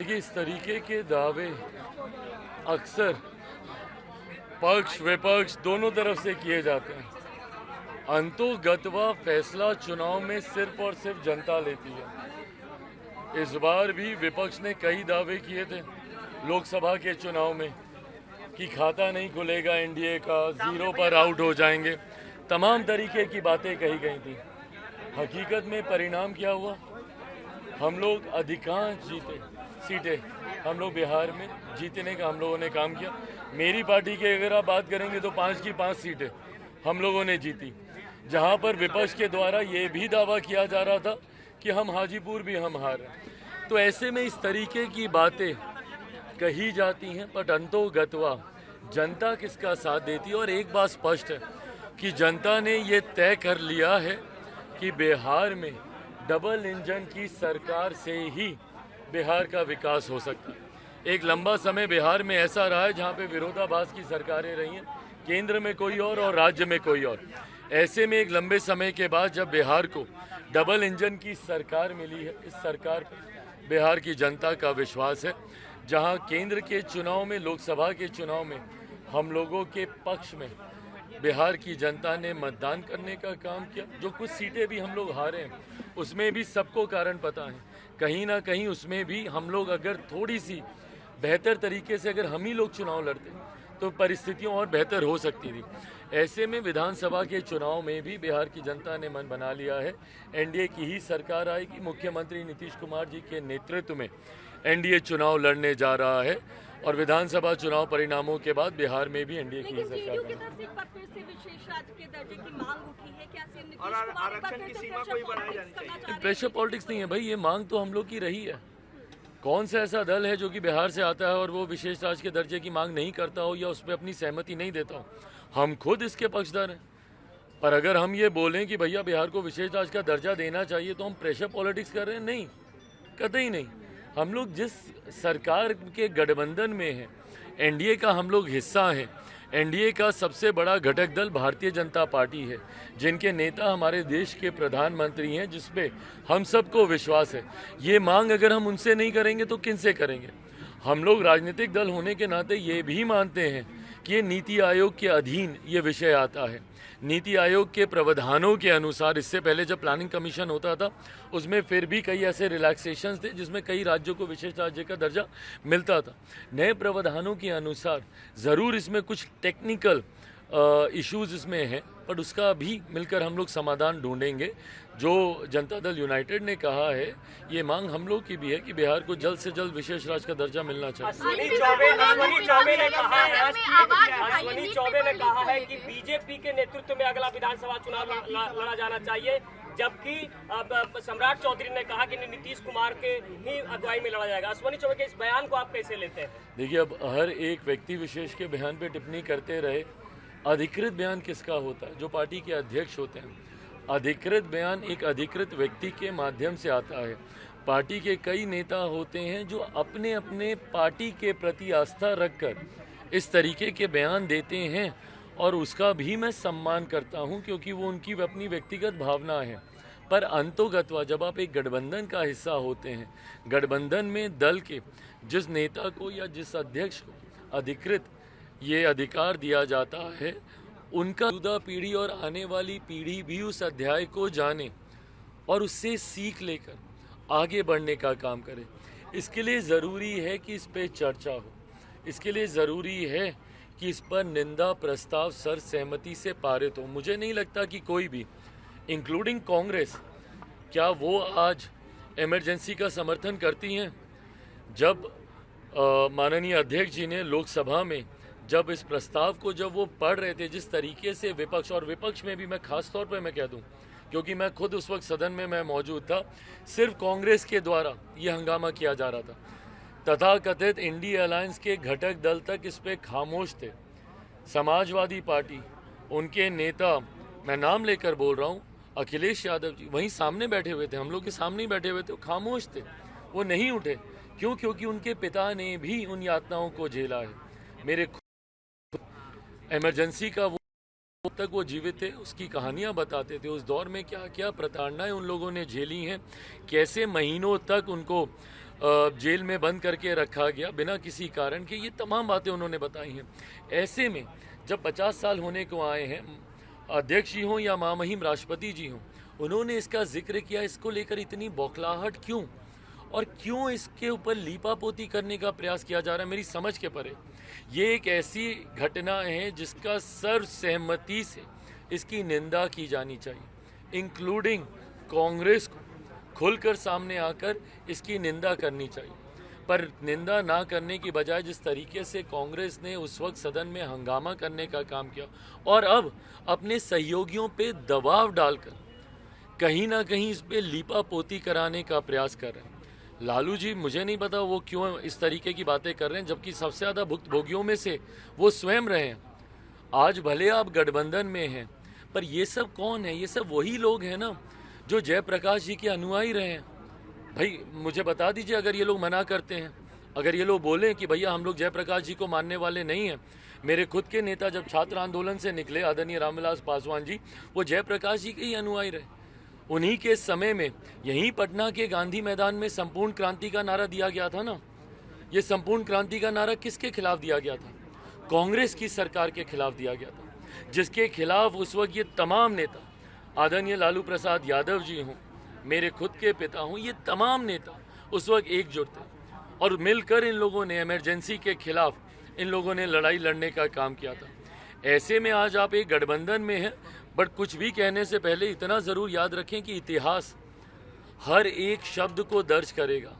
देखिए, इस तरीके के दावे अक्सर पक्ष विपक्ष दोनों तरफ से किए जाते हैं। अंतोगत्वा फैसला चुनाव में सिर्फ और सिर्फ जनता लेती है। इस बार भी विपक्ष ने कई दावे किए थे लोकसभा के चुनाव में कि खाता नहीं खुलेगा एनडीए का, जीरो पर आउट हो जाएंगे, तमाम तरीके की बातें कही गई थी। हकीकत में परिणाम क्या हुआ? हम लोग अधिकांश जीते सीटें, हम लोग बिहार में जीतने का हम लोगों ने काम किया। मेरी पार्टी की अगर आप बात करेंगे तो 5 की 5 सीटें हम लोगों ने जीती, जहां पर विपक्ष के द्वारा ये भी दावा किया जा रहा था कि हम हाजीपुर भी हम हार हैं। तो ऐसे में इस तरीके की बातें कही जाती हैं, पर अंतोगत्वा जनता किसका साथ देती है। और एक बात स्पष्ट है कि जनता ने ये तय कर लिया है कि बिहार में डबल इंजन की सरकार से ही बिहार का विकास हो सकता है। एक लंबा समय बिहार में ऐसा रहा है जहाँ पे विरोधाभास की सरकारें रही हैं, केंद्र में कोई और राज्य में कोई और। ऐसे में एक लंबे समय के बाद जब बिहार को डबल इंजन की सरकार मिली है, इस सरकार पर बिहार की जनता का विश्वास है। जहाँ केंद्र के चुनाव में, लोकसभा के चुनाव में हम लोगों के पक्ष में बिहार की जनता ने मतदान करने का काम किया। जो कुछ सीटें भी हम लोग हारे हैं उसमें भी सबको कारण पता है, कहीं ना कहीं उसमें भी हम लोग अगर थोड़ी सी बेहतर तरीके से अगर हम ही लोग चुनाव लड़ते तो परिस्थितियां और बेहतर हो सकती थी। ऐसे में विधानसभा के चुनाव में भी बिहार की जनता ने मन बना लिया है, एनडीए की ही सरकार आएगी। मुख्यमंत्री नीतीश कुमार जी के नेतृत्व में एनडीए चुनाव लड़ने जा रहा है और विधानसभा चुनाव परिणामों के बाद बिहार में भी एनडीए की सरकार प्रेशर पॉलिटिक्स नहीं है भाई, ये मांग तो हम लोग की रही है। कौन सा ऐसा दल है जो कि बिहार से आता है और वो विशेष राज्य के दर्जे की मांग नहीं करता हो या उस पर अपनी सहमति नहीं देता हो? हम खुद इसके पक्षधर हैं। पर अगर हम ये बोलें कि भैया बिहार को विशेष राज्य का दर्जा देना चाहिए तो हम प्रेशर पॉलिटिक्स कर रहे हैं? नहीं, कतई नहीं। हम लोग जिस सरकार के गठबंधन में हैं, एनडीए का हम लोग हिस्सा हैं। एनडीए का सबसे बड़ा घटक दल भारतीय जनता पार्टी है, जिनके नेता हमारे देश के प्रधानमंत्री हैं, जिसपे हम सबको विश्वास है। ये मांग अगर हम उनसे नहीं करेंगे तो किन से करेंगे? हम लोग राजनीतिक दल होने के नाते ये भी मानते हैं कि ये नीति आयोग के अधीन ये विषय आता है। नीति आयोग के प्रावधानों के अनुसार इससे पहले जब प्लानिंग कमीशन होता था उसमें फिर भी कई ऐसे रिलैक्सेशंस थे जिसमें कई राज्यों को विशेष राज्य का दर्जा मिलता था। नए प्रावधानों के अनुसार ज़रूर इसमें कुछ टेक्निकल इश्यूज इसमें हैं, पर उसका भी मिलकर हम लोग समाधान ढूंढेंगे। जो जनता दल यूनाइटेड ने कहा है, ये मांग हम लोग की भी है कि बिहार को जल्द से जल्द विशेष राज्य का दर्जा मिलना चाहिए। अश्विनी चौबे ने कहा है कि बीजेपी के नेतृत्व में अगला विधानसभा चुनाव लड़ा जाना चाहिए, जबकि सम्राट चौधरी ने कहा कि नीतीश कुमार के ही अगुवाई में लड़ा जाएगा। अश्विनी चौबे के इस बयान को आप कैसे लेते हैं? देखिए, अब हर एक व्यक्ति विशेष के बयान पे टिप्पणी करते रहे। अधिकृत बयान किसका होता है? जो पार्टी के अध्यक्ष होते हैं। अधिकृत बयान एक अधिकृत व्यक्ति के माध्यम से आता है। पार्टी के कई नेता होते हैं जो अपने अपने पार्टी के प्रति आस्था रखकर इस तरीके के बयान देते हैं और उसका भी मैं सम्मान करता हूं, क्योंकि वो उनकी अपनी व्यक्तिगत भावना है। पर अंतोगत्वा जब आप एक गठबंधन का हिस्सा होते हैं, गठबंधन में दल के जिस नेता को या जिस अध्यक्ष को अधिकृत ये अधिकार दिया जाता है, उनका मौजूदा पीढ़ी और आने वाली पीढ़ी भी उस अध्याय को जाने और उससे सीख लेकर आगे बढ़ने का काम करे। इसके लिए ज़रूरी है कि इस पे चर्चा हो, इसके लिए ज़रूरी है कि इस पर निंदा प्रस्ताव सर्वसहमति से पारित हो। मुझे नहीं लगता कि कोई भी, इंक्लूडिंग कांग्रेस, क्या वो आज इमरजेंसी का समर्थन करती हैं? जब माननीय अध्यक्ष जी ने लोकसभा में जब इस प्रस्ताव को जब वो पढ़ रहे थे, जिस तरीके से विपक्ष, और विपक्ष में भी मैं खास तौर पे मैं कह दूं क्योंकि मैं खुद उस वक्त सदन में मैं मौजूद था, सिर्फ कांग्रेस के द्वारा ये हंगामा किया जा रहा था। तथाकथित इंडिया अलायंस के घटक दल तक इस पे खामोश थे। समाजवादी पार्टी, उनके नेता, मैं नाम लेकर बोल रहा हूँ, अखिलेश यादव जी वहीं सामने बैठे हुए थे, हम लोग के सामने ही बैठे हुए थे, वो खामोश थे, वो नहीं उठे। क्यों? क्योंकि उनके पिता ने भी उन यातनाओं को झेला है। मेरे इमरजेंसी का वो तक वो जीवित थे, उसकी कहानियां बताते थे। उस दौर में क्या क्या प्रताड़नाएं उन लोगों ने झेली हैं, कैसे महीनों तक उनको जेल में बंद करके रखा गया बिना किसी कारण के, ये तमाम बातें उन्होंने बताई हैं। ऐसे में जब 50 साल होने को आए हैं, अध्यक्ष जी हों या महामहिम राष्ट्रपति जी हों, उन्होंने इसका जिक्र किया, इसको लेकर इतनी बौखलाहट क्यों, और क्यों इसके ऊपर लीपापोती करने का प्रयास किया जा रहा है, मेरी समझ के परे। ये एक ऐसी घटना है जिसका सर्वसहमति से इसकी निंदा की जानी चाहिए, इंक्लूडिंग कांग्रेस को खुलकर सामने आकर इसकी निंदा करनी चाहिए। पर निंदा ना करने की बजाय जिस तरीके से कांग्रेस ने उस वक्त सदन में हंगामा करने का काम किया और अब अपने सहयोगियों पे दबाव डालकर कहीं ना कहीं इस पे लीपापोती कराने का प्रयास कर रहे हैं। लालू जी, मुझे नहीं पता वो क्यों इस तरीके की बातें कर रहे हैं, जबकि सबसे ज़्यादा भुक्तभोगियों में से वो स्वयं रहे हैं। आज भले आप गठबंधन में हैं, पर ये सब कौन है? ये सब वही लोग हैं ना जो जयप्रकाश जी के अनुयायी रहे हैं। भाई मुझे बता दीजिए, अगर ये लोग मना करते हैं, अगर ये लोग बोलें कि भैया हम लोग जयप्रकाश जी को मानने वाले नहीं हैं। मेरे खुद के नेता जब छात्र आंदोलन से निकले, आदरणीय रामविलास पासवान जी, वो जयप्रकाश जी के ही अनुयायी रहे। उन्हीं के समय में यहीं पटना के गांधी मैदान में संपूर्ण क्रांति का नारा दिया गया था ना। ये संपूर्ण क्रांति का नारा किसके खिलाफ दिया गया था? कांग्रेस की सरकार के खिलाफ दिया गया था, जिसके खिलाफ उस वक्त ये तमाम नेता, आदरणीय लालू प्रसाद यादव जी हों, मेरे खुद के पिता हों, ये तमाम नेता उस वक्त एकजुट थे और मिलकर इन लोगों ने इमरजेंसी के खिलाफ इन लोगों ने लड़ाई लड़ने का काम किया था। ऐसे में आज आप एक गठबंधन में हैं, बट कुछ भी कहने से पहले इतना ज़रूर याद रखें कि इतिहास हर एक शब्द को दर्ज करेगा।